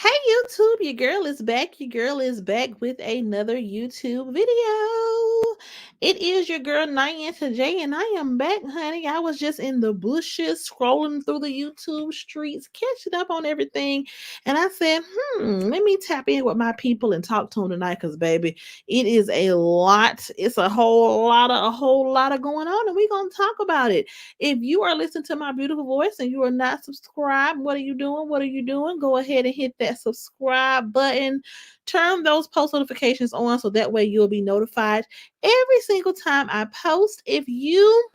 Hey YouTube, your girl is back. Your girl is back with another YouTube video. It is your girl Nianta J, and I am back, honey. I was just in the bushes scrolling through the YouTube streets, catching up on everything. And I said, let me tap in with my people and talk to them tonight, because baby, it is a lot. It's a whole lot of going on, and we're gonna talk about it. If you are listening to my beautiful voice and you are not subscribed, what are you doing? What are you doing? Go ahead and hit that subscribe button. Turn those post notifications on so that way you'll be notified every single time I post. If you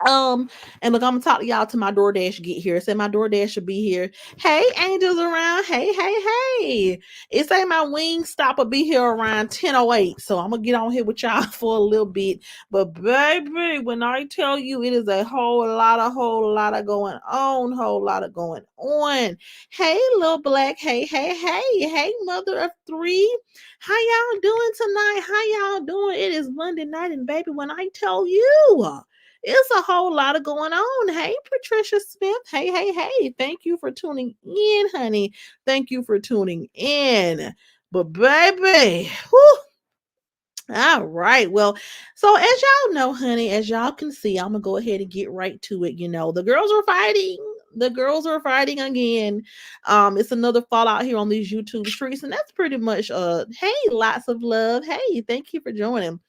and look, I'm gonna talk to y'all till my DoorDash get here. Say my DoorDash should be here. Hey, angels around. Hey. It say my wing stop will be here around 10:08. So I'm gonna get on here with y'all for a little bit. But baby, when I tell you it is a whole lot of going on, whole lot of going on. Hey, little black. Hey, mother of three. How y'all doing tonight? How y'all doing? It is Monday night, and baby, when I tell you. It's a whole lot of going on. Hey, Patricia Smith. Hey. Thank you for tuning in, honey. Thank you for tuning in. But, baby, whew, all right. Well, so as y'all know, honey, as y'all can see, I'm going to go ahead and get right to it. The girls are fighting. The girls are fighting again. It's another fallout here on these YouTube streets, and that's pretty much hey, lots of love. Hey, thank you for joining.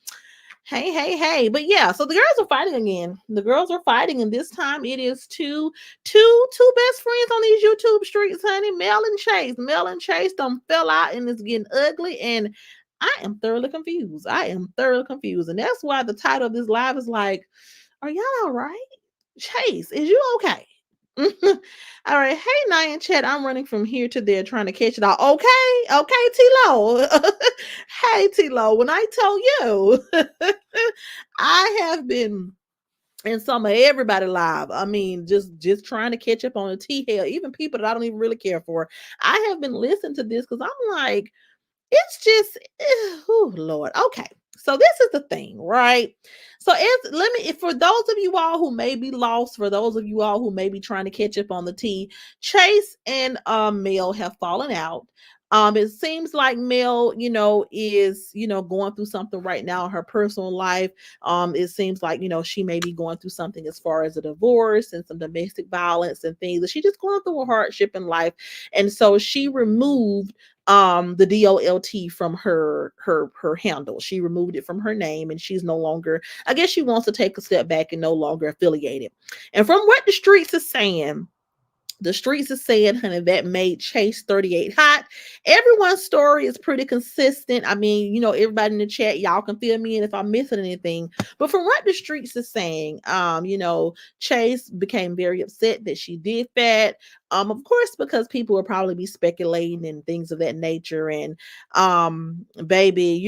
Hey. But yeah, so the girls are fighting again. The girls are fighting, and this time it is two best friends on these YouTube streets, honey. Mel and Chase. Mel and Chase done fell out and it's getting ugly. And I am thoroughly confused. And that's why the title of this live is like, are y'all all right? Chase, is you okay? All right. Hey, Nia and Chet. I'm running from here to there trying to catch it all. Okay, T-Lo. Hey, T-Lo. When I tell you, I have been in some of everybody live. I mean, just trying to catch up on the T hell, even people that I don't even really care for. I have been listening to this because I'm like, it's just, oh Lord. Okay. So this is the thing, right? So let me, for those of you all who may be lost, for those of you all who may be trying to catch up on the tea, Chase and Mel have fallen out. It seems like Mel, is going through something right now in her personal life. It seems like she may be going through something as far as a divorce and some domestic violence and things. That she's just going through a hardship in life, and so she removed the DOLT from her handle. She removed it from her name, and she's no longer, I guess she wants to take a step back and no longer affiliated. And from what the streets is saying, honey, that made Chase 38 hot. Everyone's story is pretty consistent. I mean, everybody in the chat, y'all can fill me in if I'm missing anything. But from what the streets is saying, Chase became very upset that she did that. Of course, because people will probably be speculating and things of that nature. And baby,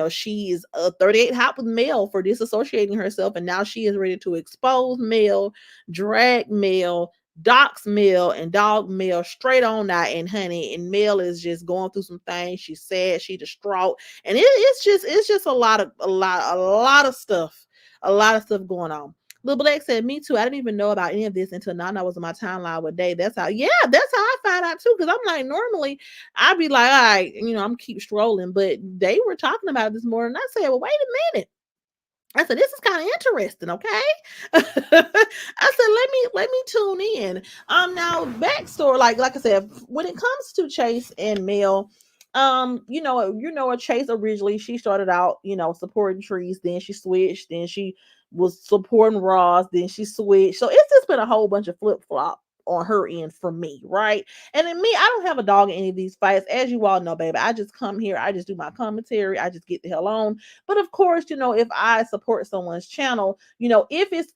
she is 38 hot with Mel for disassociating herself, and now she is ready to expose Mel, drag Mel, Doc's Mel and Dog Mel straight on out. And honey, and Mel is just going through some things. She's sad, she distraught, and it's just a lot of stuff, going on. Little Black said, "Me too. I didn't even know about any of this until Nana was on my timeline with Dave. That's how I find out too. Because I'm like, normally I'd be like, all right, I'm keep strolling, but they were talking about it this morning. I said, well, wait a minute. I said, this is kind of interesting, okay? I said, let me tune in. Now backstory, like I said, when it comes to Chase and Mel, Chase originally she started out, supporting Trees, then she switched, then she was supporting Ross, then she switched. So it's just been a whole bunch of flip flop on her end for me, right? And in me, I don't have a dog in any of these fights. As you all know, baby, I just come here, I just do my commentary, I just get the hell on. But of course, if I support someone's channel, if it's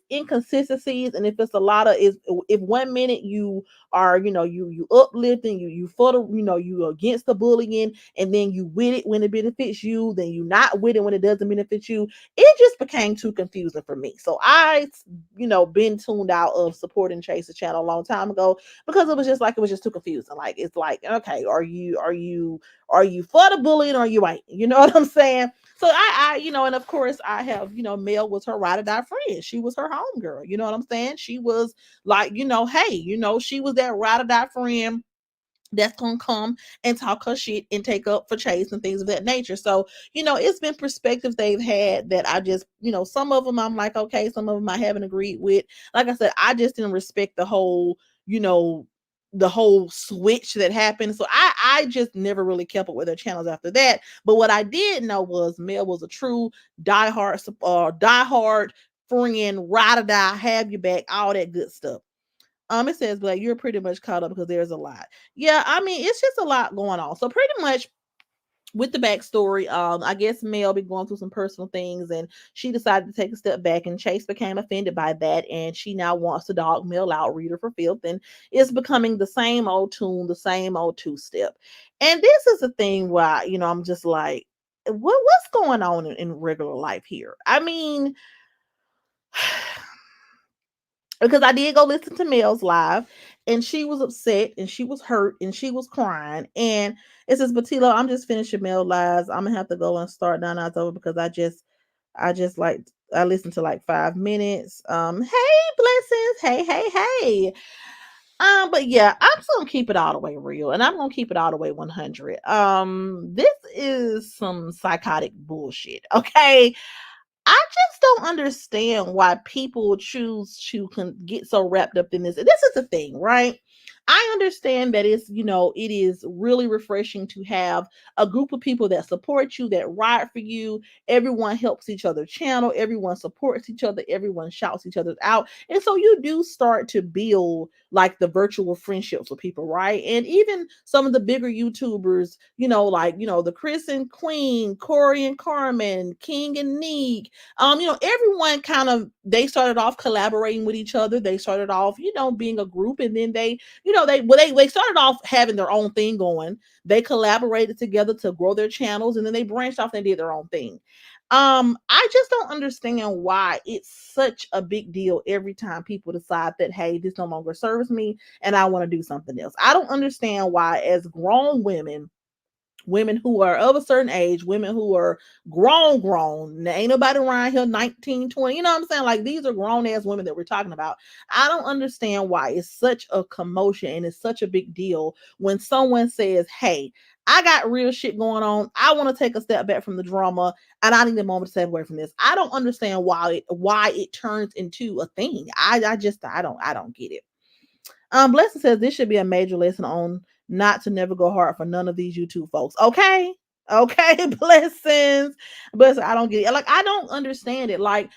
inconsistencies, and if it's a lot of is if 1 minute you are, you uplifting, you for the, you against the bullying, and then you with it when it benefits you, then you not with it when it doesn't benefit you. It just became too confusing for me. So I, been tuned out of supporting Chase's channel a long time ago, because it was just too confusing. Like, it's like, okay, are you for the bullying or you ain't? You know what I'm saying? So and of course I have, Mel was her ride or die friend. She was her home girl. You know what I'm saying? She was like, hey, she was that ride or die friend that's gonna come and talk her shit and take up for Chase and things of that nature. So, it's been perspectives they've had that I just, some of them I'm like, okay, some of them I haven't agreed with. Like I said, I just didn't respect you know, the whole switch that happened. So I just never really kept up with their channels after that. But what I did know was Mel was a true diehard friend, ride or die, have your back, all that good stuff. It says like you're pretty much caught up because there's a lot. Yeah, I mean it's just a lot going on. So pretty much with the backstory, I guess Mel be going through some personal things and she decided to take a step back and Chase became offended by that and she now wants to dog Mel out, read her for filth, and it's becoming the same old tune, the same old two step. And this is the thing why, I'm just like, what's going on in regular life here? I mean, because I did go listen to Mel's live and she was upset and she was hurt and she was crying. And it says, Batilo, I'm just finishing Mel lives. I'm gonna have to go and start Nine Hours Over because I just like I listened to like 5 minutes. Hey, blessings. Hey. But yeah, I'm just gonna keep it all the way real and I'm gonna keep it all the way 100. This is some psychotic bullshit, okay? I just don't understand why people choose to get so wrapped up in this. This is the thing, right? I understand that it is really refreshing to have a group of people that support you, that ride for you. Everyone helps each other channel, everyone supports each other, everyone shouts each other out. And so you do start to build like the virtual friendships with people, right? And even some of the bigger YouTubers, like, the Chris and Queen, Corey and Carmen, King and Neek, everyone kind of they started off collaborating with each other. They started off, being a group, and then they started off having their own thing going. They collaborated together to grow their channels, and then they branched off and did their own thing. I just don't understand why it's such a big deal every time people decide that, hey, this no longer serves me and I want to do something else. I don't understand why, as grown women who are of a certain age, women who are grown. Ain't nobody around here 19, 20. You know what I'm saying? Like these are grown ass women that we're talking about. I don't understand why it's such a commotion and it's such a big deal when someone says, hey, I got real shit going on. I want to take a step back from the drama and I need a moment to step away from this. I don't understand why it turns into a thing. I don't get it. Blessing says this should be a major lesson on not to never go hard for none of these YouTube folks. Okay. Okay, blessings. But I don't get it. Like, I don't understand it. Like,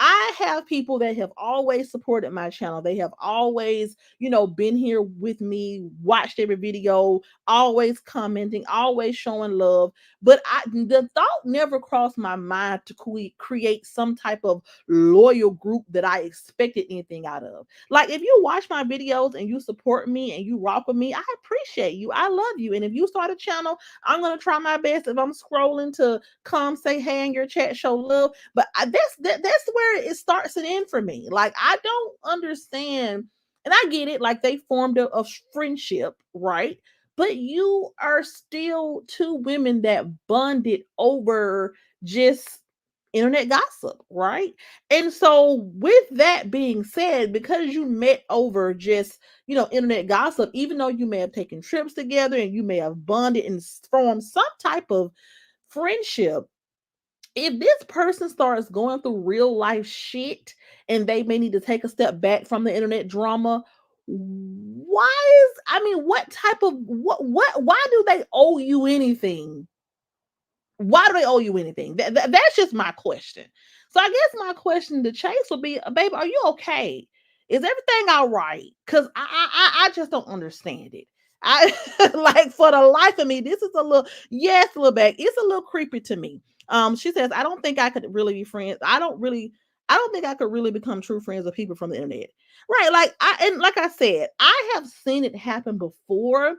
I have people that have always supported my channel. They have always, been here with me, watched every video, always commenting, always showing love. But the thought never crossed my mind to create some type of loyal group that I expected anything out of. Like if you watch my videos and you support me and you rock with me, I appreciate you. I love you. And if you start a channel, I'm gonna try my best if I'm scrolling to come say hey in your chat, show love. But that's where it starts and ends for me. Like I don't understand, and I get it. Like they formed a friendship, right? But you are still two women that bonded over just internet gossip, right? And so, with that being said, because you met over just, internet gossip, even though you may have taken trips together and you may have bonded and formed some type of friendship, if this person starts going through real life shit and they may need to take a step back from the internet drama, what type of why do they owe you anything? Why do they owe you anything? That's just my question. So I guess my question to Chase would be, baby, are you okay? Is everything all right? Because I just don't understand it. I like for the life of me, this is a little yes, a little back. It's a little creepy to me. She says, I don't think I could really be friends. I don't think I could really become true friends with people from the internet. Right. Like I said, I have seen it happen before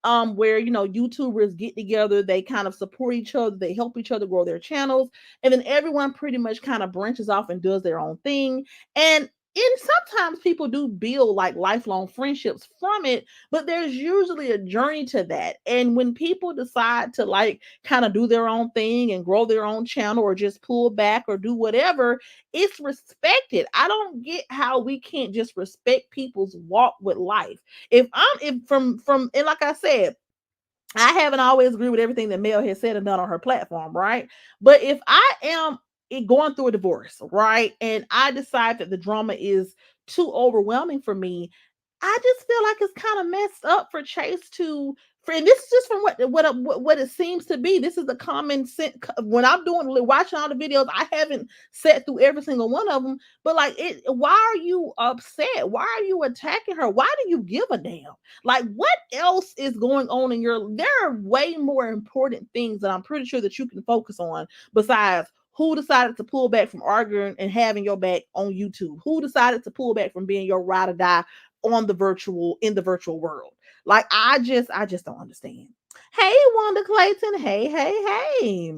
where YouTubers get together, they kind of support each other, they help each other grow their channels, and then everyone pretty much kind of branches off and does their own thing. And and sometimes people do build like lifelong friendships from it, but there's usually a journey to that. And when people decide to like kind of do their own thing and grow their own channel or just pull back or do whatever, it's respected. I don't get how we can't just respect people's walk with life. If from and like I said, I haven't always agreed with everything that Mel has said and done on her platform, right? But if I am going through a divorce, right, and I decide that the drama is too overwhelming for me, I just feel like it's kind of messed up for Chase to. And this is just from what it seems to be. This is the common sense. When I'm doing watching all the videos, I haven't sat through every single one of them. But like, why are you upset? Why are you attacking her? Why do you give a damn? Like, what else is going on in your? There are way more important things that I'm pretty sure that you can focus on besides who decided to pull back from arguing and having your back on YouTube. Who decided to pull back from being your ride or die on the virtual in the virtual world. Like, I just don't understand. Hey, Wanda Clayton. Hey.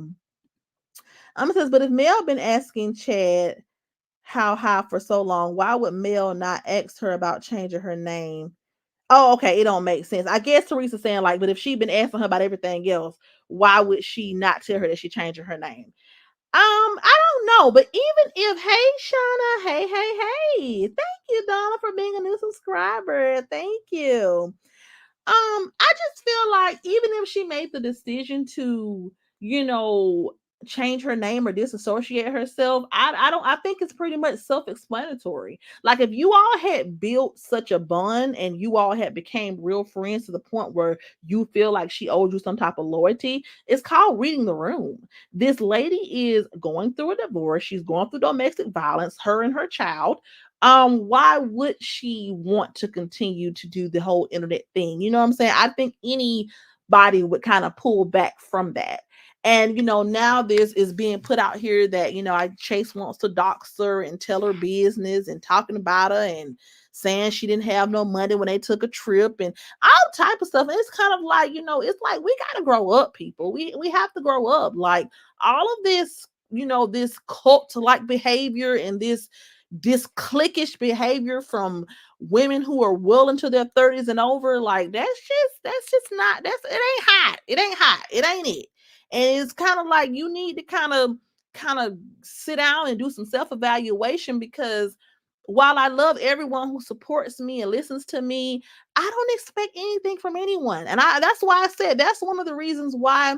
Says, but if Mel been asking Chad how high for so long, why would Mel not ask her about changing her name? Oh, okay. It don't make sense. I guess Teresa's saying like, but if she'd been asking her about everything else, why would she not tell her that she changing her name? I don't know, but even if, hey, Shauna, hey, thank you, Donna, for being a new subscriber. Thank you. I just feel like even if she made the decision to, you know, change her name or disassociate herself, I think it's pretty much self-explanatory. Like, if you all had built such a bond and you all had became real friends to the point where you feel like she owed you some type of loyalty, it's called reading the room. This lady is going through a divorce, she's going through domestic violence, her and her child. Why would she want to continue to do the whole internet thing? You know what I'm saying? I think anybody would kind of pull back from that. And now this is being put out here that Chase wants to dox her and tell her business and talking about her and saying she didn't have no money when they took a trip and all type of stuff. And it's kind of like, it's like we gotta grow up, people. We have to grow up. Like, all of this, this cult like behavior and this cliquish behavior from women who are well into their 30s and over, like, that's just not, it ain't hot, it ain't it. And it's kind of like you need to kind of sit down and do some self-evaluation, because while I love everyone who supports me and listens to me, I don't expect anything from anyone. And that's why I said that's one of the reasons why,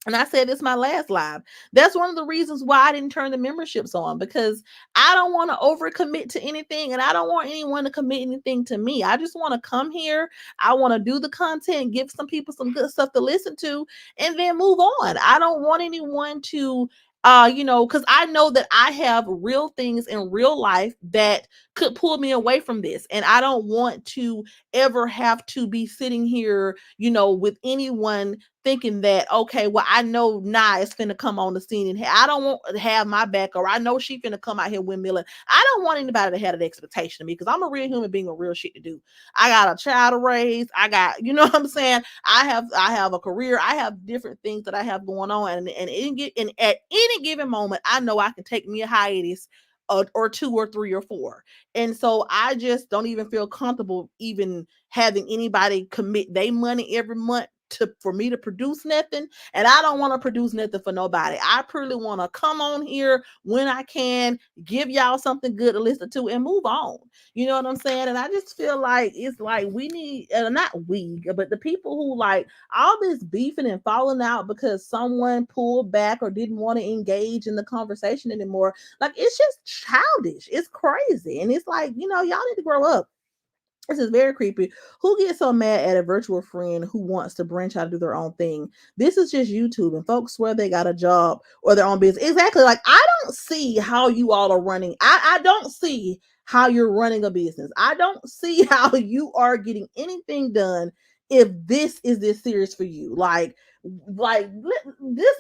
and I said this my last live. That's one of the reasons why I didn't turn the memberships on, because I don't want to overcommit to anything and I don't want anyone to commit anything to me. I just want to come here. I want to do the content, give some people some good stuff to listen to, and then move on. I don't want anyone to because I know that I have real things in real life that could pull me away from this. And I don't want to ever have to be sitting here, with anyone thinking that, okay, well, I know Nye is finna come on the scene and I don't want to have my back, or I know she finna come out here windmilling. I don't want anybody to have an expectation of me, because I'm a real human being with real shit to do. I got a child to raise. I got, you know what I'm saying? I have a career. I have different things that I have going on. And at any given moment, I know I can take me a hiatus or two or three or four. And so I just don't even feel comfortable even having anybody commit their money every month for me to produce nothing. And I don't want to produce nothing for nobody. I purely want to come on here when I can, give y'all something good to listen to, and move on. You know what I'm saying? And I just feel like it's like we need, not we, but the people who like all this beefing and falling out because someone pulled back or didn't want to engage in the conversation anymore. Like, it's just childish. It's crazy. And it's like, y'all need to grow up. This is very creepy. Who gets so mad at a virtual friend who wants to branch out and do their own thing? This is just YouTube, and folks swear they got a job or their own business. Exactly. Like, I don't see how you all are running. I don't see how you're running a business. I don't see how you are getting anything done if this is this serious for you. Like this,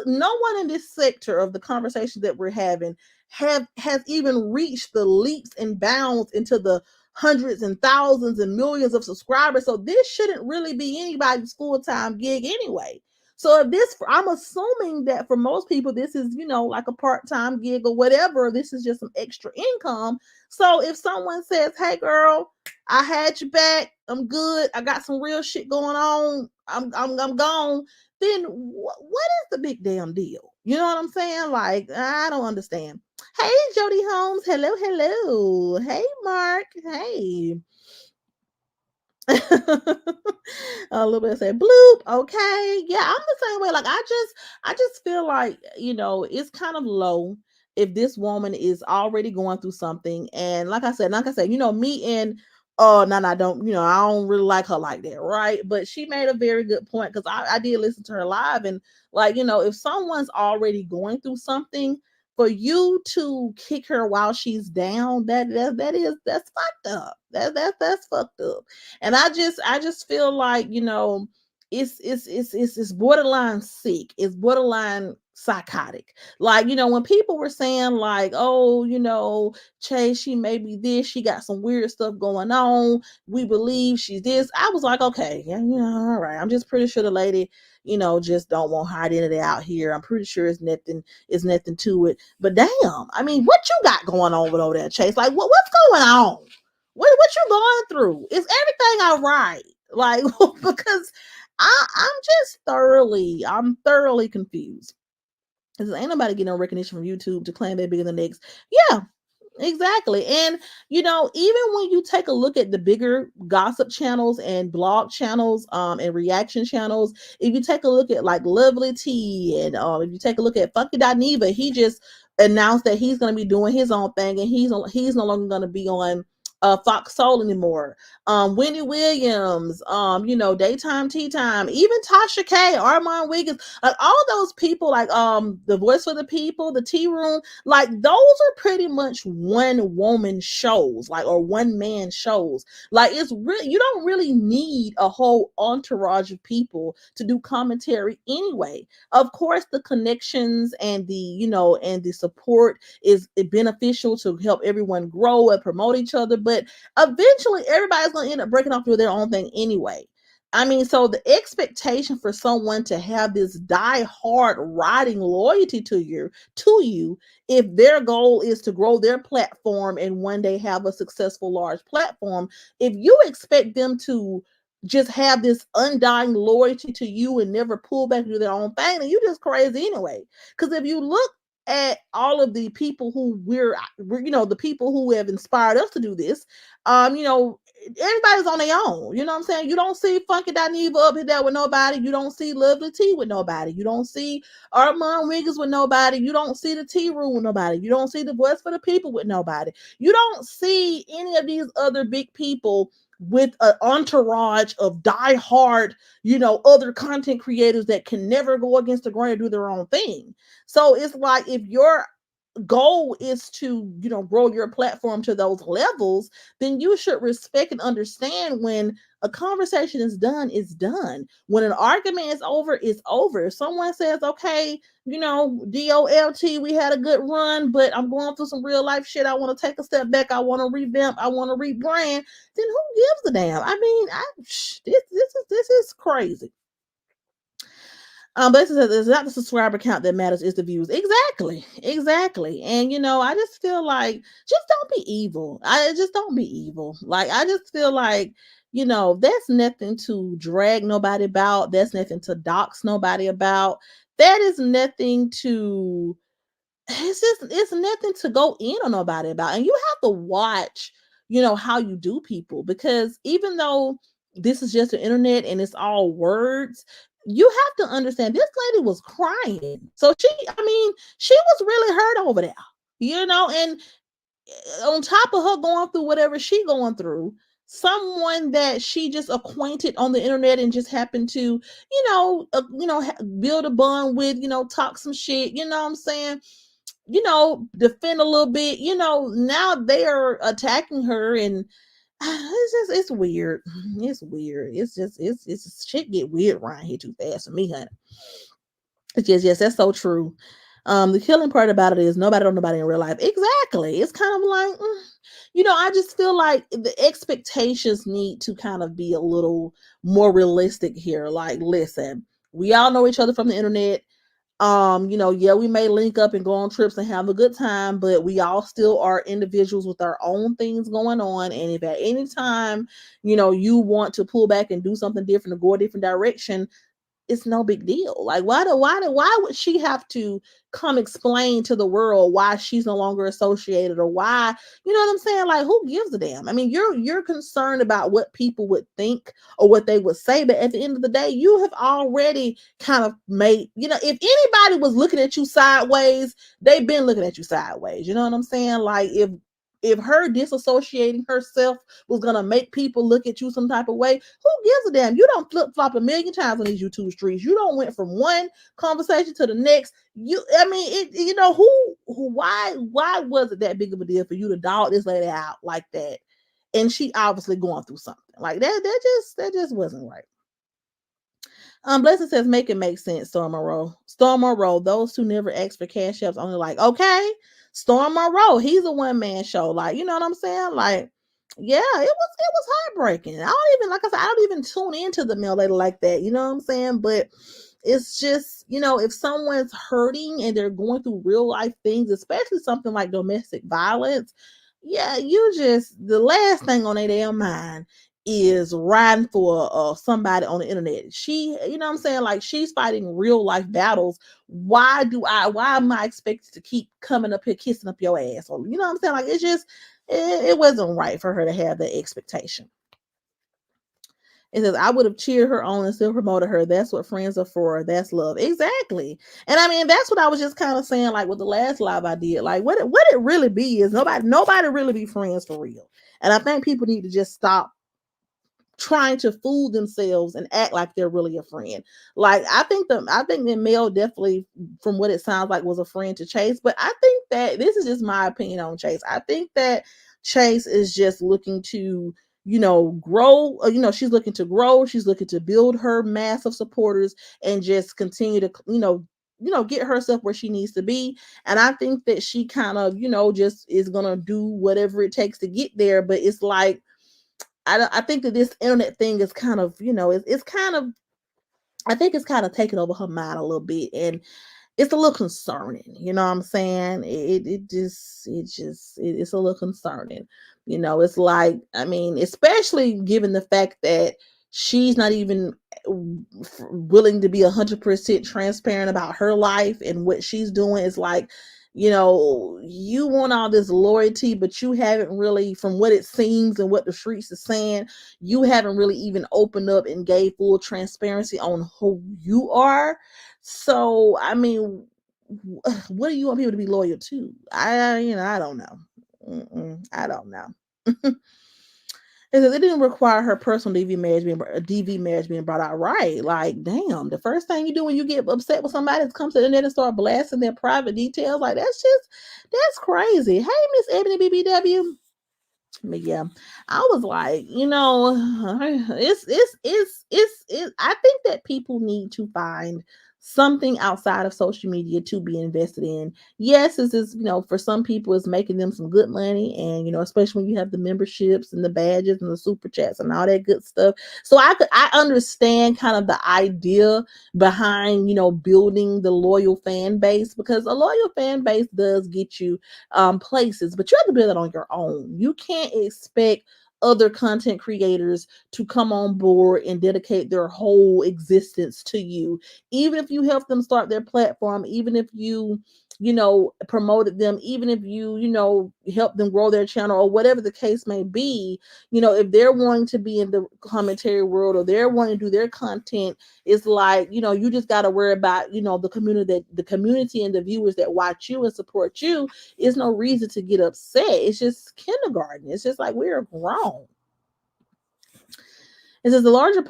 no one in this sector of the conversation that we're having has even reached the leaps and bounds into the hundreds and thousands and millions of subscribers. So this shouldn't really be anybody's full-time gig anyway. So if this, I'm assuming that for most people, this is, like a part-time gig or whatever. This is just some extra income. So if someone says, "Hey, girl, I had you back. I'm good. I got some real shit going on. I'm gone." Then what is the big damn deal? You know what I'm saying? Like, I don't understand. Hey, Jody Holmes. Hello, hello. Hey, Mark. Hey. A little bit say bloop. Okay, yeah, I'm the same way. Like, I just feel like, it's kind of low if this woman is already going through something. And like I said, me and no, no, I don't, I don't really like her like that, right? But she made a very good point, because I did listen to her live. And like, if someone's already going through something, for you to kick her while she's down, that's fucked up. That's fucked up. And I just feel like, it's borderline sick. It's borderline psychotic. Like, when people were saying like, "Oh, Chase, she may be this, she got some weird stuff going on, we believe she's this," I was like, okay, yeah, all right. I'm just pretty sure the lady, just don't want her identity out here. I'm pretty sure it's nothing to it. But damn, I mean, what you got going on over there, Chase? Like, what's going on? What you going through? Is everything all right? Like, because I'm thoroughly confused. Because ain't nobody getting no recognition from YouTube to claim they're bigger than the next. Yeah, exactly. And even when you take a look at the bigger gossip channels and blog channels, and reaction channels, if you take a look at like Lovely T, and if you take a look at Funky Dineva, he just announced that he's going to be doing his own thing, and he's no longer going to be on Fox Soul anymore. Wendy Williams, Daytime Tea Time, even Tasha K, Armand Wiggins, like all those people, like the Voice for the People, the Tea Room, like those are pretty much one woman shows, like, or one man shows. Like, it's really, you don't really need a whole entourage of people to do commentary anyway. Of course, the connections and the support is beneficial to help everyone grow and promote each other, but eventually everybody's going to end up breaking off doing their own thing anyway. I mean, so the expectation for someone to have this die-hard riding loyalty to you, if their goal is to grow their platform and one day have a successful large platform, if you expect them to just have this undying loyalty to you and never pull back to do their own thing, then you just crazy anyway. Because if you look at all of the people who the people who have inspired us to do this, everybody's on their own. You know what I'm saying? You don't see Funky Dineva up there with nobody. You don't see Lovely T with nobody. You don't see Armand Wiggins with nobody. You don't see the Tea Room with nobody. You don't see the Voice for the People with nobody. You don't see any of these other big people with an entourage of die-hard, other content creators that can never go against the grain and do their own thing. So it's like, if your goal is to grow your platform to those levels, then you should respect and understand when a conversation is done, it's done. When an argument is over, it's over. If someone says, okay, DOLT, we had a good run, but I'm going through some real life shit, I want to take a step back, I want to revamp, I want to rebrand, then who gives a damn? I mean, this is crazy. But it's not the subscriber count that matters, it's the views. Exactly. Exactly. And I just feel like, just don't be evil. I just don't be evil. Like, I just feel like, that's nothing to drag nobody about. That's nothing to dox nobody about. That is nothing to, it's nothing to go in on nobody about. And you have to watch, how you do people, because even though this is just the internet and it's all words, you have to understand this lady was crying. So she was really hurt over there, and on top of her going through whatever she going through, someone that she just acquainted on the internet and just happened to, build a bond with, talk some shit, you know what I'm saying? Defend a little bit, now they're attacking her, and it's weird. It's weird. It's shit get weird around here too fast for me, honey. It's just, yes, that's so true. The killing part about it is nobody don't nobody in real life. Exactly. It's kind of like, I just feel like the expectations need to kind of be a little more realistic here. Like, listen, We all know each other from the internet. Yeah, we may link up and go on trips and have a good time, but we all still are individuals with our own things going on. And if at any time, you want to pull back and do something different or go a different direction, it's no big deal. Like, why would she have to come explain to the world why she's no longer associated, or why, you know what I'm saying? Like, who gives a damn? I mean, you're concerned about what people would think or what they would say, but at the end of the day, you have already kind of made, if anybody was looking at you sideways, they've been looking at you sideways. You know what I'm saying? Like, if her disassociating herself was gonna make people look at you some type of way, who gives a damn? You don't flip flop a million times on these YouTube streets. You don't went from one conversation to the next. I mean, why was it that big of a deal for you to dog this lady out like that? And she obviously going through something like that. That just wasn't right. Blessing says, make it make sense, Storm Monroe. Storm Monroe, those who never asked for cash apps only like, okay. Storm Monroe, he's a one-man show. Like, you know what I'm saying? Like, yeah, it was heartbreaking. I don't even, like I said, I don't even tune into the mail later like that. You know what I'm saying? But it's just, if someone's hurting and they're going through real life things, especially something like domestic violence, yeah, the last thing on their damn mind is riding for somebody on the internet. You know what I'm saying? Like, she's fighting real life battles. Why am I expected to keep coming up here kissing up your ass? Or, you know what I'm saying? Like, it wasn't right for her to have that expectation. It says, I would have cheered her on and still promoted her. That's what friends are for. That's love. Exactly. And I mean, that's what I was just kind of saying, like with the last live I did. Like, what it really be is nobody really be friends for real. And I think people need to just stop trying to fool themselves and act like they're really a friend. Like, I think that Mel definitely, from what it sounds like, was a friend to Chase. But I think that this is just my opinion on Chase. I think that Chase is just looking to, grow. She's looking to grow. She's looking to build her mass of supporters and just continue to, get herself where she needs to be. And I think that she kind of, just is gonna do whatever it takes to get there. But it's like, I think that this internet thing is kind of, it's kind of, I think it's kind of taking over her mind a little bit, and it's a little concerning. You know what I'm saying? It's a little concerning. It's like, I mean, especially given the fact that she's not even willing to be 100% transparent about her life and what she's doing. Is like, you want all this loyalty, but you haven't really, from what it seems and what the streets are saying, you haven't really even opened up and gave full transparency on who you are. So, I mean, what do you want people to be loyal to? I don't know. I don't know. It says it didn't require her personal DV marriage being brought out, right. Like, damn, the first thing you do when you get upset with somebody is come to the internet and start blasting their private details. Like, that's crazy. Hey, Miss Ebony BBW. But yeah, I was like, I think that people need to find something outside of social media to be invested in. Yes, this is, for some people it's making them some good money, and especially when you have the memberships and the badges and the super chats and all that good stuff. So I understand kind of the idea behind, building the loyal fan base, because a loyal fan base does get you places, but you have to build it on your own. You can't expect other content creators to come on board and dedicate their whole existence to you. Even if you help them start their platform, even if you promoted them, even if you help them grow their channel, or whatever the case may be, if they're wanting to be in the commentary world, or they're wanting to do their content, it's like, you just got to worry about, the community and the viewers that watch you and support you. Is no reason to get upset. It's just kindergarten. It's just like, we're grown. It says the larger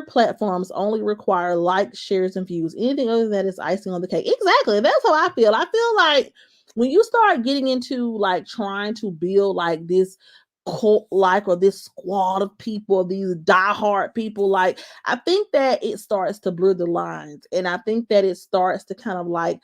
platforms only require likes, shares, and views. Anything other than that is icing on the cake. Exactly. That's how I feel. I feel like when you start getting into like trying to build like this cult like, or this squad of people, these diehard people. Like, I think that it starts to blur the lines, and I think that it starts to kind of like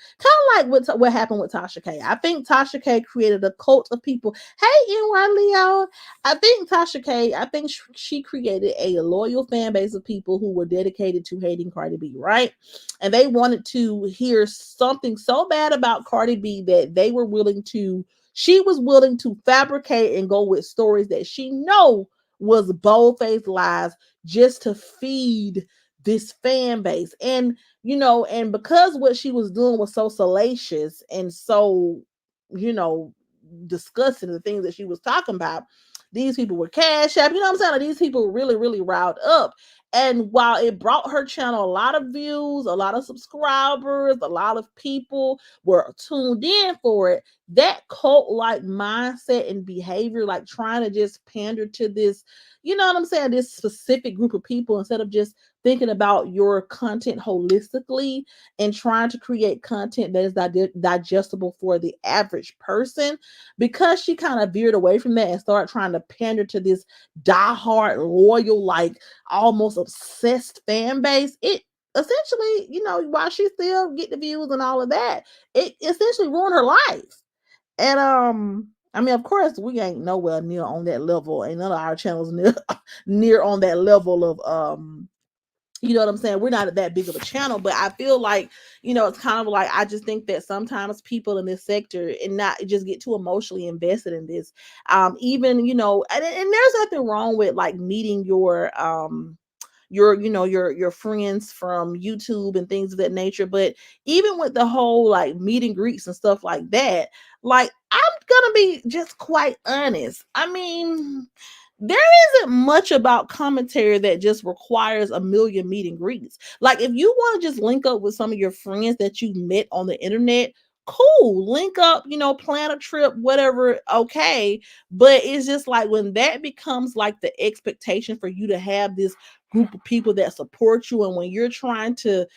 what happened with Tasha K. I think Tasha K created a cult of people. Hey, NY Leo. I think Tasha K. I think she created a loyal fan base of people who were dedicated to hating Cardi B, right? And they wanted to hear something so bad about Cardi B that they were willing to she was willing to fabricate and go with stories that she know was bold-faced lies just to feed this fan base. And and because what she was doing was so salacious and so, you know, discussing the things that she was talking about, these people were cash app, I'm saying? Like, these people were really, really riled up. And while it brought her channel a lot of views, a lot of subscribers, a lot of people were tuned in for it, that cult like mindset and behavior, like trying to just pander to this, you know what I'm saying, this specific group of people instead of just thinking about your content holistically and trying to create content that is digestible for the average person, because she kind of veered away from that and started trying to pander to this diehard, loyal, like almost obsessed fan base. It essentially, while she still get the views and all of that, it essentially ruined her life. And I mean, of course, we ain't nowhere near on that level. Ain't none of our channels near on that level of you know what I'm saying? We're not that big of a channel, but I feel like, it's kind of like, I just think that sometimes people in this sector and not just get too emotionally invested in this. Even, and there's nothing wrong with like meeting your friends from YouTube and things of that nature. But even with the whole like meet and greets and stuff like that, like, I'm gonna be just quite honest. I mean, there isn't much about commentary that just requires a million meet and greets. Like, if you want to just link up with some of your friends that you met on the internet, cool, link up, plan a trip, whatever, okay. But it's just like when that becomes like the expectation for you to have this group of people that support you, and when you're trying to,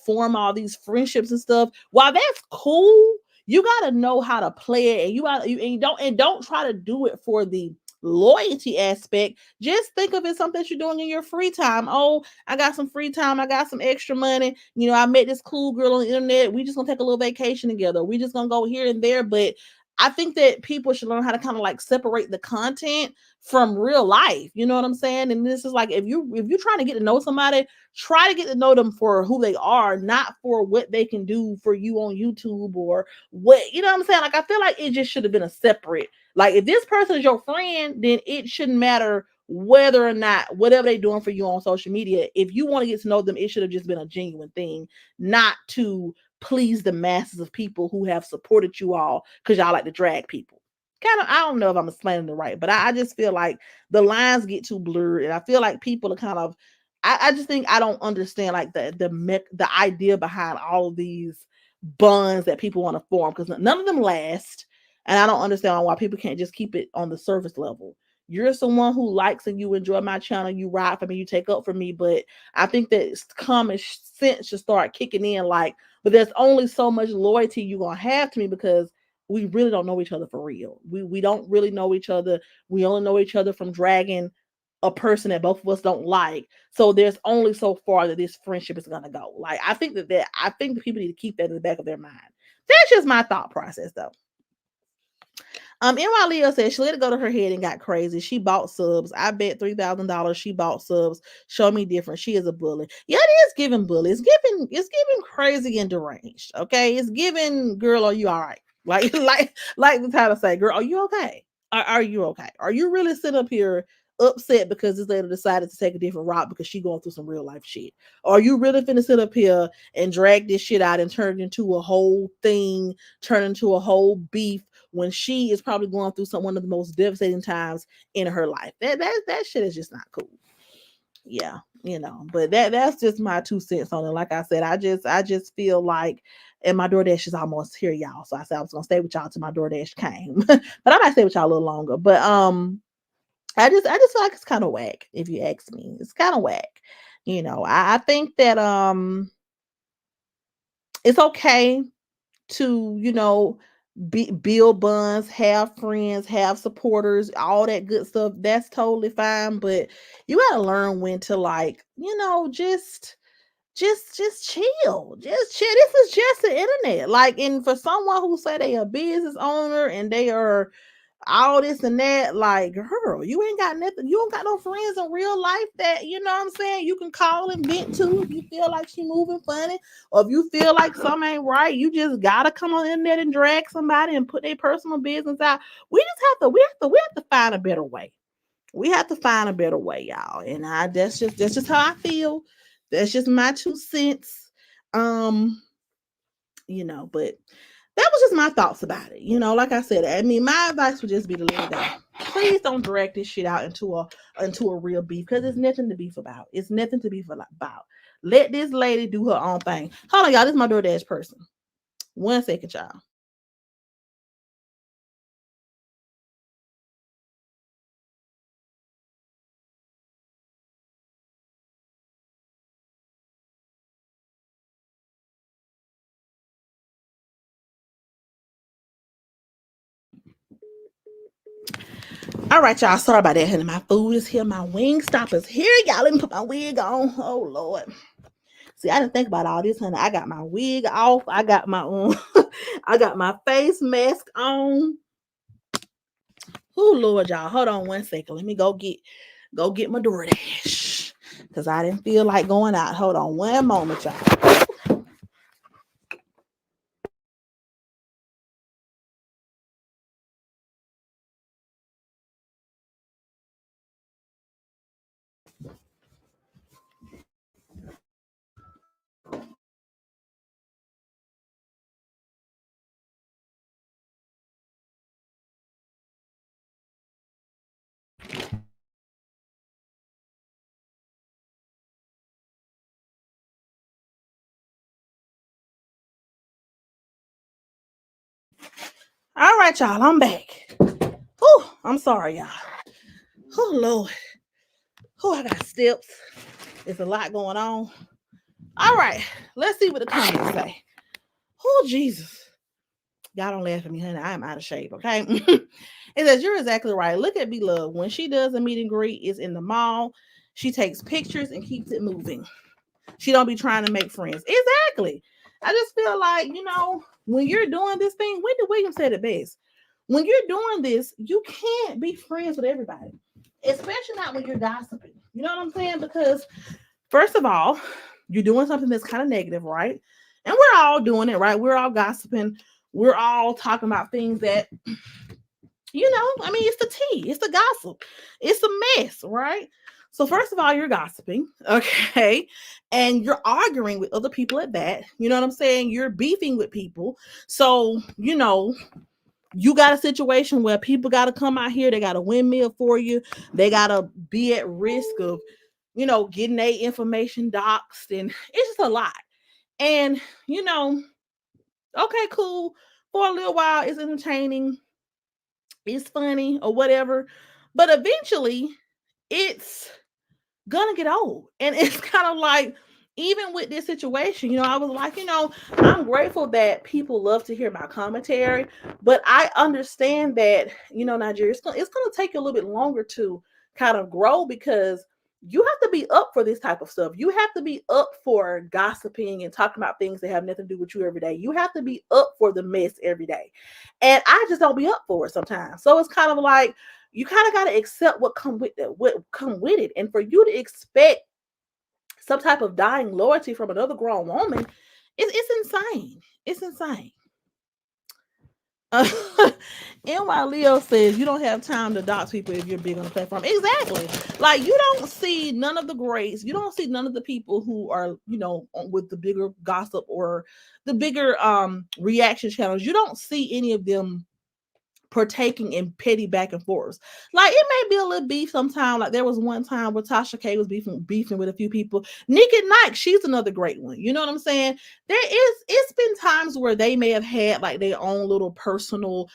form all these friendships and stuff, while that's cool, you got to know how to play it, and you don't try to do it for the loyalty aspect. Just think of it something that you're doing in your free time. Oh, I got some free time, I got some extra money, I met this cool girl on the internet, we just gonna take a little vacation together, we just gonna go here and there. But I think that people should learn how to kind of like separate the content from real life. You know what I'm saying? And this is like, if you're trying to get to know somebody, try to get to know them for who they are, not for what they can do for you on YouTube, or what, you know what I'm saying? Like, I feel like it just should have been a separate, like, if this person is your friend, then it shouldn't matter whether or not whatever they're doing for you on social media. If you want to get to know them, it should have just been a genuine thing, not to please the masses of people who have supported you all because y'all like to drag people. Kind of, I don't know if I'm explaining it right, but I just feel like the lines get too blurred, and I feel like people are kind of. I just think I don't understand like the idea behind all of these bonds that people want to form, because none of them last, and I don't understand why people can't just keep it on the surface level. You're someone who likes and you enjoy my channel, you ride for me, you take up for me, but I think that common sense should start kicking in. Like, but there's only so much loyalty you're gonna have to me, because we really don't know each other for real. We don't really know each other. We only know each other from dragging a person that both of us don't like. So there's only so far that this friendship is gonna go. Like, I think that people need to keep that in the back of their mind. That's just my thought process, though. NY Leo said she let it go to her head and got crazy. She bought subs. I bet $3,000 she bought subs. Show me different. She is a bully. Yeah, it is giving bully. It's giving crazy and deranged. Okay, it's giving, girl, are you all right? Like like the title say, girl, are you okay? Are you okay? Are you really sitting up here upset because this lady decided to take a different route because she going through some real life shit? Or are you really finna sit up here and drag this shit out and turn it into a whole thing, turn into a whole beef, when she is probably going through one of the most devastating times in her life? That shit is just not cool. Yeah, but that's just my 2 cents on it. Like I said, I just feel like, and my DoorDash is almost here, y'all. So I said I was gonna stay with y'all till my DoorDash came. But I might stay with y'all a little longer. But I just feel like it's kind of whack, if you ask me. It's kind of whack. I think that it's okay to, build bonds, have friends, have supporters, all that good stuff. That's totally fine. But you gotta learn when to, like, just chill. Just chill. This is just the internet. Like, and for someone who say they a business owner and they are all this and that, like, girl, you ain't got nothing. You don't got no friends in real life that, you know what I'm saying, you can call and vent to if you feel like she moving funny, or if you feel like something ain't right. You just gotta come on the internet and drag somebody and put their personal business out. We just have to find a better way. We have to find a better way, y'all. And that's just how I feel. That's just my 2 cents. Um, but that was just my thoughts about it. Like I said, I mean, my advice would just be to let it go. Please don't drag this shit out into a real beef, because it's nothing to beef about. It's nothing to beef about. Let this lady do her own thing. Hold on, y'all. This is my DoorDash person. 1 second, y'all. All right, y'all. Sorry about that, honey. My food is here. My wing stop is here. Y'all, let me put my wig on. Oh, Lord. See, I didn't think about all this, honey. I got my wig off. I got my I got my face mask on. Oh, Lord, y'all. Hold on 1 second. Let me go get my DoorDash. Because I didn't feel like going out. Hold on one moment, y'all. All right, y'all. I'm back. Oh, I'm sorry, y'all. Oh, Lord. Oh, I got steps. There's a lot going on. All right. Let's see what the comments say. Oh, Jesus. Y'all don't laugh at me, honey. I am out of shape, okay? It says, you're exactly right. Look at Beloved. When she does a meet and greet, it's in the mall. She takes pictures and keeps it moving. She don't be trying to make friends. Exactly. I just feel like, when you're doing this thing, Wendy Williams said it best. When you're doing this, you can't be friends with everybody, especially not when you're gossiping. You know what I'm saying? Because, first of all, you're doing something that's kind of negative, right? And we're all doing it, right? We're all gossiping. We're all talking about things that, I mean, it's the tea, it's the gossip, it's a mess, right? So, first of all, you're gossiping, okay? And you're arguing with other people at that. You know what I'm saying? You're beefing with people. So, you got a situation where people got to come out here, they got a windmill for you, they got to be at risk of, getting their information doxed, and it's just a lot. And, okay, cool. For a little while, it's entertaining, it's funny, or whatever. But eventually, it's gonna get old. And it's kind of like, even with this situation, I was like, I'm grateful that people love to hear my commentary, but I understand that, Nigeria, it's gonna take you a little bit longer to kind of grow, because you have to be up for this type of stuff. You have to be up for gossiping and talking about things that have nothing to do with you every day. You have to be up for the mess every day. And I just don't be up for it sometimes. So it's kind of like, you kind of got to accept what come with it. And for you to expect some type of dying loyalty from another grown woman, it's insane. It's insane. Uh, NY Leo says you don't have time to dox people if you're big on the platform. Exactly. Like, you don't see none of the greats. You don't see none of the people who are, with the bigger gossip or the bigger reaction channels. You don't see any of them partaking in petty back and forths. Like, it may be a little beef sometime. Like, there was one time where Tasha K was beefing with a few people. Nikki Knight, she's another great one. You know what I'm saying? It's been times where they may have had like their own little personal,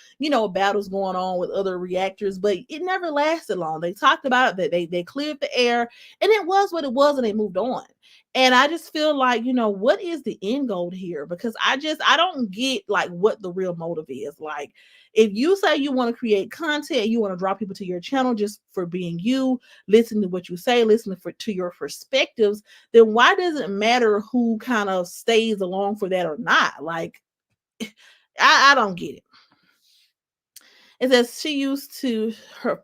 battles going on with other reactors, but it never lasted long. They talked about it, that they cleared the air, and it was what it was, and they moved on. And I just feel like, what is the end goal here? Because I don't get like what the real motive is. Like, if you say you want to create content, you want to draw people to your channel just for being you, listen to what you say, listen to your perspectives, then why does it matter who kind of stays along for that or not? Like, I don't get it. It says she used to her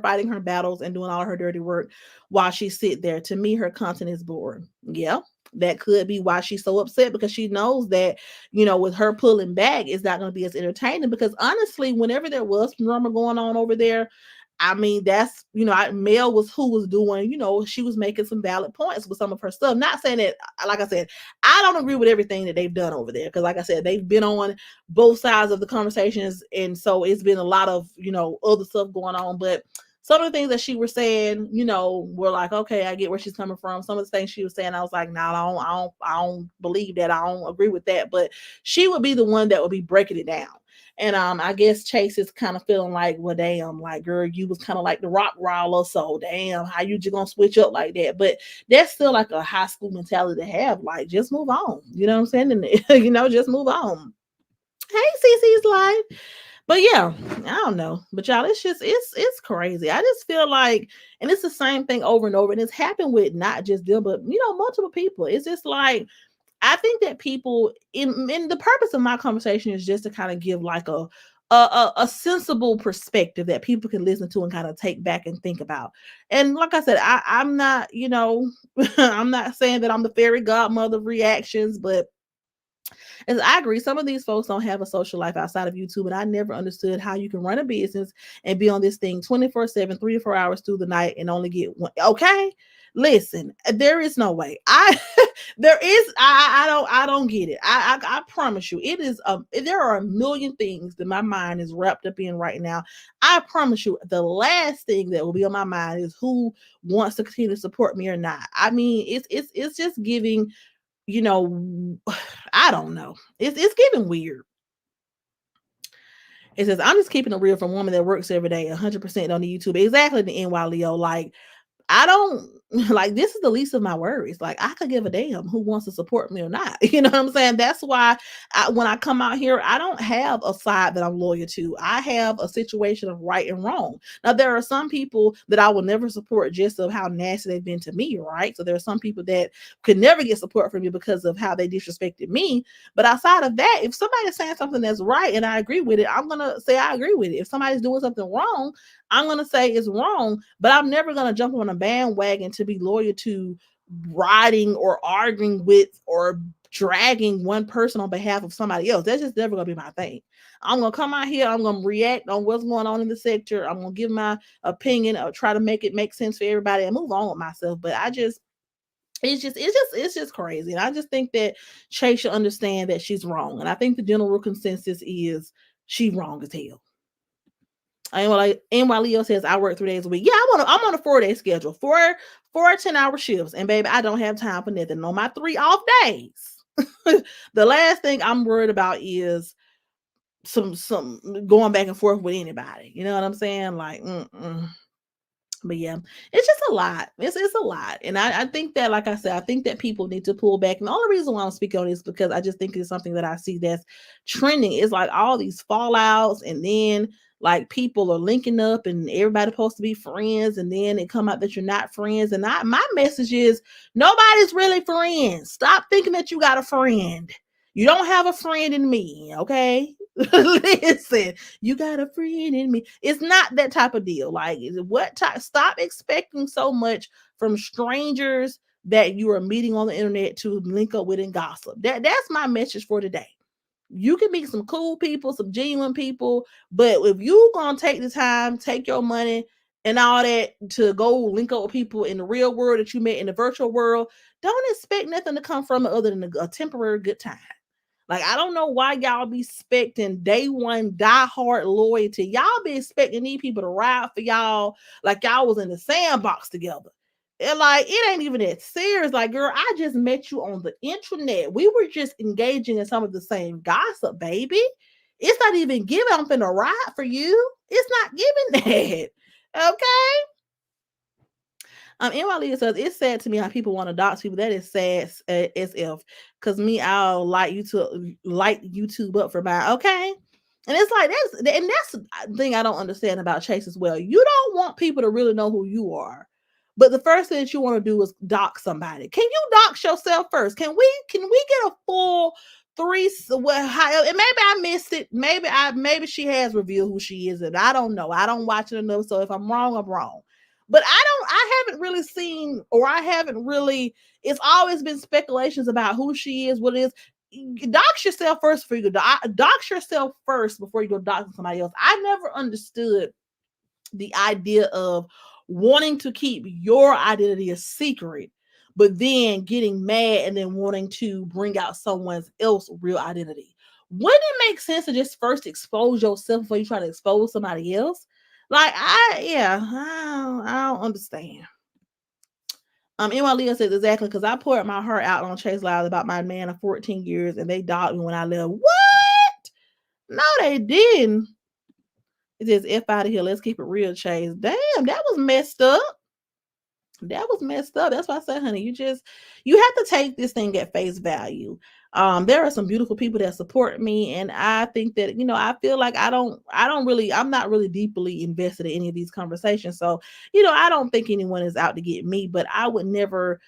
fighting her battles and doing all her dirty work while she sit there. To me, her content is boring. Yeah, that could be why she's so upset, because she knows that, with her pulling back, it's not going to be as entertaining. Because honestly, whenever there was drama going on over there, I mean, that's, Mel was who was doing, she was making some valid points with some of her stuff. Not saying that, like I said, I don't agree with everything that they've done over there. Because, like I said, they've been on both sides of the conversations. And so it's been a lot of, other stuff going on. But some of the things that she was saying, were like, okay, I get where she's coming from. Some of the things she was saying, I was like, nah, I don't believe that. I don't agree with that. But she would be the one that would be breaking it down. And I guess Chase is kind of feeling like, well, damn, like, girl, you was kind of like the rock roller, so damn, how you just gonna switch up like that? But that's still like a high school mentality to have. Like, just move on. You know what I'm saying? And, just move on. Hey, Cece's life. But yeah, I don't know. But y'all, it's crazy. I just feel like, and it's the same thing over and over, and it's happened with not just them, but multiple people. It's just like, I think that people in the purpose of my conversation is just to kind of give like a sensible perspective that people can listen to and kind of take back and think about. And like I said, I'm not, I'm not saying that I'm the fairy godmother of reactions, but as I agree, some of these folks don't have a social life outside of YouTube, and I never understood how you can run a business and be on this thing 24/7, 3 to 4 hours through the night, and only get one. Okay, listen, there is no way. There is. I don't get it. I promise you, it is. There are a million things that my mind is wrapped up in right now. I promise you, the last thing that will be on my mind is who wants to continue to support me or not. I mean, it's just giving, you know, I don't know. It's getting weird. It says, I'm just keeping it real from a woman that works every day, 100% on the YouTube. Exactly, the NY Leo. Like, I don't like, this is the least of my worries. Like, I could give a damn who wants to support me or not. You know what I'm saying? That's why when I come out here, I don't have a side that I'm loyal to. I have a situation of right and wrong. Now, there are some people that I will never support just of how nasty they've been to me, right? So there are some people that could never get support from me because of how they disrespected me. But outside of that, if somebody's saying something that's right and I agree with it, I'm going to say I agree with it. If somebody's doing something wrong, I'm going to say it's wrong, but I'm never going to jump on a bandwagon to be loyal to riding or arguing with or dragging one person on behalf of somebody else. That's just never going to be my thing. I'm going to come out here. I'm going to react on what's going on in the sector. I'm going to give my opinion or try to make it make sense for everybody and move on with myself. But it's just crazy. And I just think that Shay should understand that she's wrong. And I think the general consensus is she wrong as hell. And while Leo says I work 3 days a week, yeah, I'm on a 4-day schedule, four 10-hour shifts, and baby, I don't have time for nothing on my 3 off days. The last thing I'm worried about is some going back and forth with anybody. You know what I'm saying? Like, but yeah, it's just a lot. It's a lot. And I think that, like I said, I think that people need to pull back. And the only reason why I'm speaking on this is because I just think it's something that I see that's trending. It's like all these fallouts, and then like people are linking up and everybody's supposed to be friends, and then it come out that you're not friends. And my message is nobody's really friends. Stop thinking that you got a friend. You don't have a friend in me, okay? Listen, you got a friend in me. It's not that type of deal. Like, what type? Stop expecting so much from strangers that you are meeting on the internet to link up with and gossip. That's my message for today. You can meet some cool people, some genuine people, but if you gonna take the time, take your money and all that to go link up with people in the real world that you met in the virtual world, don't expect nothing to come from it other than a temporary good time. Like, I don't know why y'all be expecting day one diehard loyalty. Y'all be expecting these people to ride for y'all like y'all was in the sandbox together. And like, it ain't even that serious. Like, girl, I just met you on the internet. We were just engaging in some of the same gossip, baby. It's not even giving I'm finna ride for you. It's not giving that. Okay. NYL says it's sad to me how people want to dox people. That is sad SF. Cause me, I'll light YouTube up for mine. Okay. And it's like that's the thing I don't understand about Chase as well. You don't want people to really know who you are. But the first thing that you want to do is dox somebody. Can you dox yourself first? Can we get a full three? Well, how, and maybe I missed it. Maybe she has revealed who she is, and I don't know. I don't watch it enough, so if I'm wrong, I'm wrong. But I haven't really seen, or I haven't really. It's always been speculations about who she is, what it is. Dox yourself first before you go. Dox yourself first before you go dox somebody else. I never understood the idea of wanting to keep your identity a secret, but then getting mad and then wanting to bring out someone else's real identity. Wouldn't it make sense to just first expose yourself before you try to expose somebody else? Like I don't understand. NY Leah says exactly because I poured my heart out on Chase Lives about my man of 14 years and they dogged me when I left. What? No, they didn't. It says F out of here. Let's keep it real, Chase. Damn, that was messed up. That was messed up. That's why I said, honey, you have to take this thing at face value. There are some beautiful people that support me, and I think that I feel like I'm not really deeply invested in any of these conversations. So, I don't think anyone is out to get me, but I would never,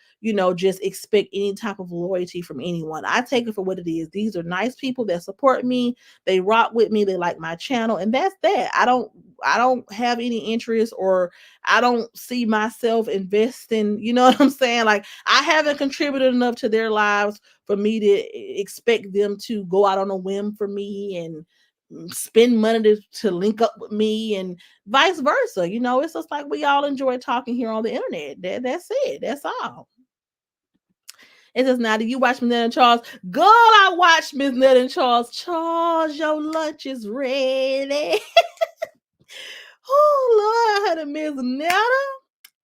just expect any type of loyalty from anyone. I take it for what it is. These are nice people that support me. They rock with me. They like my channel, and that's that. I don't have any interest, or I don't see myself investing, you know what I'm saying? Like I haven't contributed enough to their lives for me to expect them to go out on a whim for me and spend money to link up with me and vice versa. It's just like we all enjoy talking here on the internet. That's it. That's all. It says, now, do you watch Miss Ned and Charles? Girl, I watched Miss Ned and Charles. Charles, your lunch is ready. Oh, Lord, I had a Miss Netta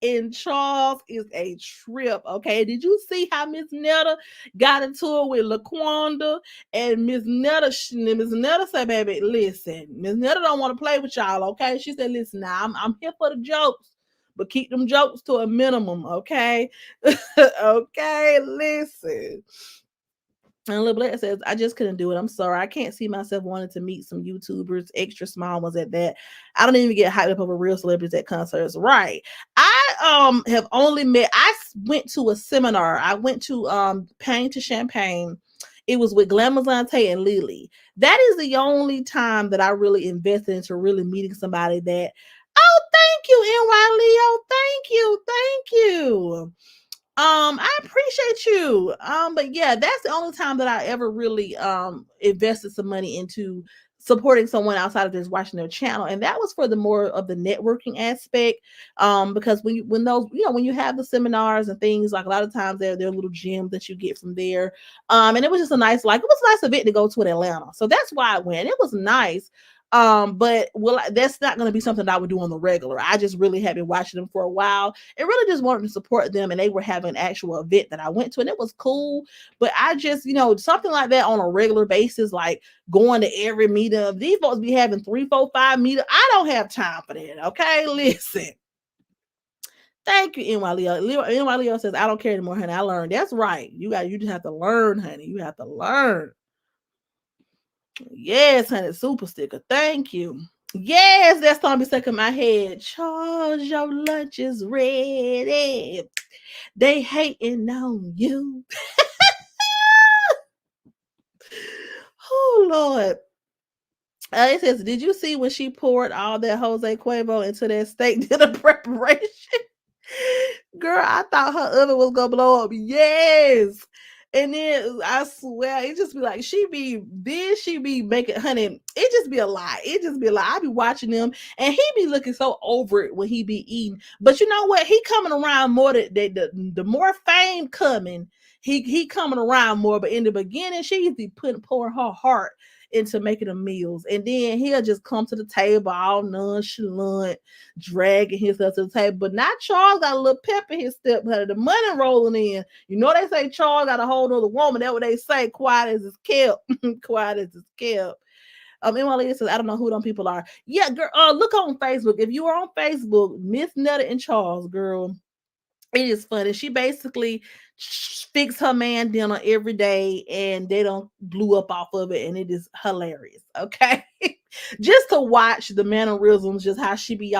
and Charles is a trip. Okay, did you see how Miss Netta got into it with Laquanda and Miss Netta said, "Baby, listen, Miss Netta don't want to play with y'all." Okay, she said, "Listen, now I'm here for the jokes, but keep them jokes to a minimum." Okay, okay, listen. And Lil Blair says, I just couldn't do it. I'm sorry. I can't see myself wanting to meet some YouTubers, extra small ones at that. I don't even get hyped up over real celebrities at concerts. Right. I have only met went to a seminar. I went to Pain to Champagne. It was with Glamazante and Lily. That is the only time that I really invested into really meeting somebody that, oh, thank you, NY Leo. Thank you. Thank you. I appreciate you. But yeah, that's the only time that I ever really invested some money into supporting someone outside of just watching their channel, and that was for the more of the networking aspect. Because when those when you have the seminars and things, like a lot of times they're little gems that you get from there. And it was just it was a nice event to go to in Atlanta, so that's why I went. It was nice. But that's not going to be something that I would do on the regular. I just really have been watching them for a while and really just wanted to support them, and they were having an actual event that I went to, and it was cool. But I just, something like that on a regular basis, like going to every meetup. These folks be having 3, 4, 5 meetups. I don't have time for that. Okay, listen. Thank you, NY Leo. NY Leo says, I don't care anymore, honey. I learned. That's right. You just have to learn, honey. You have to learn. Yes, honey, super sticker. Thank you. Yes, that song be stuck in my head. Charge your lunch is ready. They hating on you. Oh Lord. It says, did you see when she poured all that Jose Cuervo into that steak dinner preparation? Girl, I thought her oven was gonna blow up. Yes. And then I swear it just be like she be making, honey, it just be a lie. It just be a lie. I be watching them and he be looking so over it when he be eating. But you know what? He coming around more, the more fame coming, he coming around more. But in the beginning, she used to be pouring her heart into making the meals. And then he'll just come to the table all nonchalant, dragging himself to the table. But not Charles got a little pep in his step, honey. The money rolling in. They say Charles got a hold of the woman. That's what they say. Quiet as it's kept. Quiet as it's kept. Emily says, I don't know who them people are. Yeah, girl, look on Facebook. If you are on Facebook, Miss Netta and Charles, girl, It is funny. She basically fix her man dinner every day, and they don't blew up off of it, and it is hilarious. Okay, just to watch the mannerisms, just how she be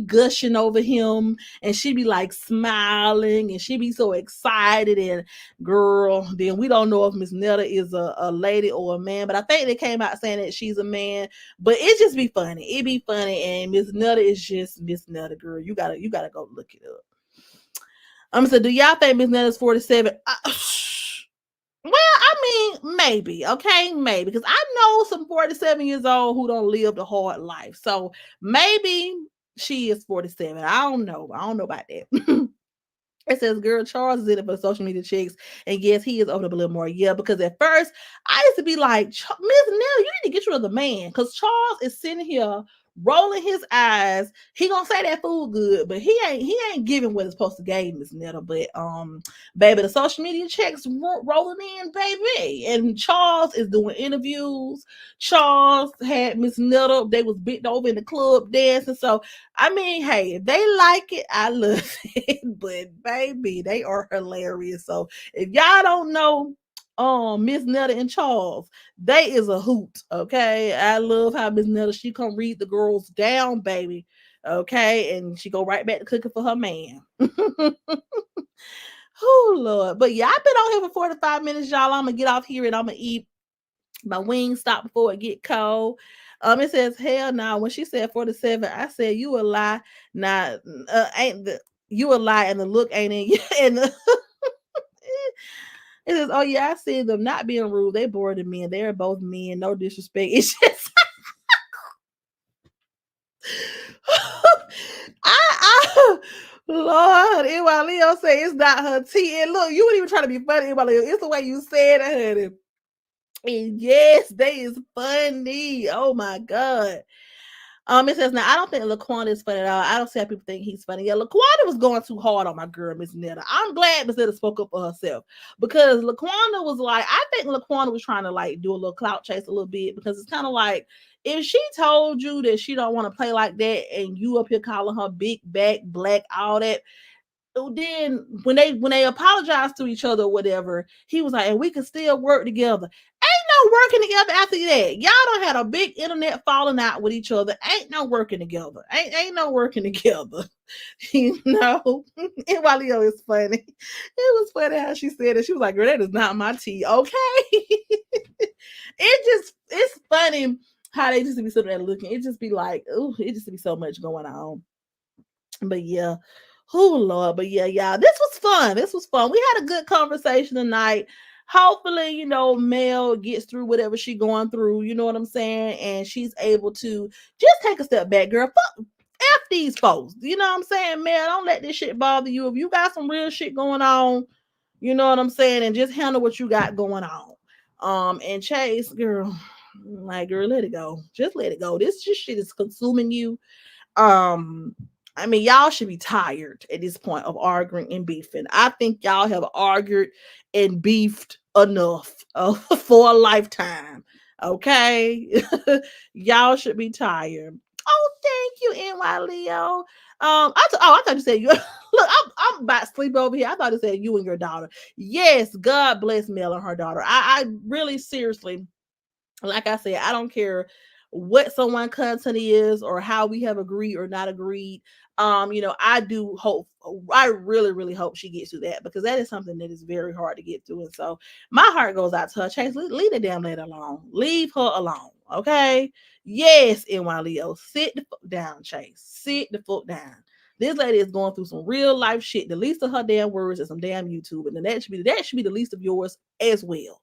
gushing over him, and she be like smiling, and she be so excited. And girl, then we don't know if Miss Netta is a lady or a man, but I think they came out saying that she's a man. But it just be funny. It be funny, and Miss Netta is just Miss Netta, girl. You gotta go look it up. I'm gonna say, do y'all think Miss Netta's 47? Well, I mean, maybe, okay, maybe, because I know some 47 years old who don't live the hard life. So maybe she is 47. I don't know. I don't know about that. It says, girl, Charles is in it for social media chicks. And yes, he is open up a little more. Yeah, because at first I used to be like, Miss Nell, you need to get you another man. Because Charles is sitting here rolling his eyes. He gonna say that food good, but he ain't giving what it's supposed to give Miss Netta. But baby, the social media checks rolling in, baby. And Charles is doing interviews. Charles had Miss Netta, they was bent over in the club dancing. So I mean, hey, if they like it, I love it. But baby, they are hilarious. So if y'all don't know Miss Netta and Charles, they is a hoot. Okay. I love how Miss Netta, she come read the girls down, baby. Okay, and she go right back to cooking for her man. Oh Lord. But yeah, I've been on here for 45 minutes, y'all. I'm gonna get off here and I'm gonna eat my wings stop before it get cold. It says hell no. When she said 47, I said you a lie. Nah, ain't the you a lie and the look ain't in you. And it says, oh yeah, I see them not being rude. They bored of men. They're both men. No disrespect. It's just I Lord, Ewa Leo say it's not her tea. And look, you weren't even trying to be funny, Ewa Leo. It's the way you said it, honey. And yes, they is funny. Oh my God. It says now I don't think Laquan is funny at all. I don't see how people think he's funny. Yeah, Laquan was going too hard on my girl, Miss Netta. I'm glad Miss Netta spoke up for herself because Laquan was like, I think Laquan was trying to like do a little clout chase a little bit because it's kind of like if she told you that she don't want to play like that and you up here calling her big back, black, all that, then when they apologized to each other or whatever, he was like, and we can still work together. Ain't no working together after that. Y'all don't had a big internet falling out with each other. Ain't no working together. Ain't no working together. You know, and Walio is funny. It was funny how she said it. She was like, girl, that is not my tea. Okay. It's funny how they just be sitting there looking. It just be like, oh, it just be so much going on. But yeah, oh Lord, but yeah, y'all, this was fun. This was fun. We had a good conversation tonight. Hopefully, Mel gets through whatever she going through. You know what I'm saying, and she's able to just take a step back, girl. Fuck F these folks. You know what I'm saying, Mel? Don't let this shit bother you. If you got some real shit going on, you know what I'm saying, and just handle what you got going on. And Chase, girl, like girl, let it go. Just let it go. This just shit is consuming you. um I mean, y'all should be tired at this point of arguing and beefing. I think y'all have argued and beefed enough for a lifetime. Okay, y'all should be tired. Oh, thank you, NY Leo. I thought you said you. Look, I'm about to sleep over here. I thought it said you and your daughter. Yes, God bless Mel and her daughter. I really seriously, like I said, I don't care what someone content is or how we have agreed or not agreed. I do hope, I really, really hope she gets through that because that is something that is very hard to get through. And so my heart goes out to her. Chase, leave the damn lady alone. Leave her alone. Okay. Yes, NY Leo. Sit the fuck down, Chase. Sit the fuck down. This lady is going through some real life shit. The least of her damn words is some damn YouTube. And then that should be the least of yours as well.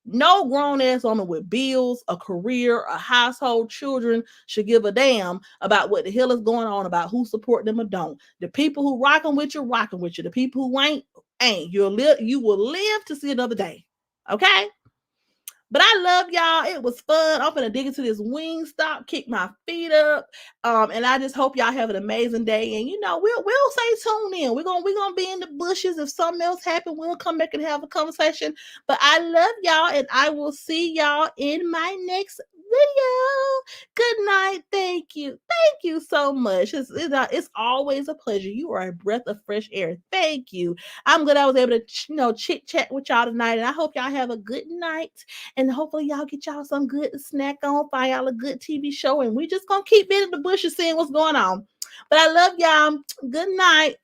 No grown ass woman with bills, a career, a household, children should give a damn about what the hell is going on, about who support them or don't. The people who rocking with you, rocking with you. The people who ain't. You will live to see another day. Okay? But I love y'all. It was fun. I'm gonna dig into this wing stop, kick my feet up. And I just hope y'all have an amazing day. And we'll say tune in. We're gonna be in the bushes. If something else happens, we'll come back and have a conversation. But I love y'all, and I will see y'all in my next video. Good night. Thank you. Thank you so much. It's always a pleasure. You are a breath of fresh air. Thank you. I'm glad I was able to, chit chat with y'all tonight. And I hope y'all have a good night. And hopefully y'all get y'all some good to snack on, find y'all a good TV show. And we just going to keep being in the bushes seeing what's going on. But I love y'all. Good night.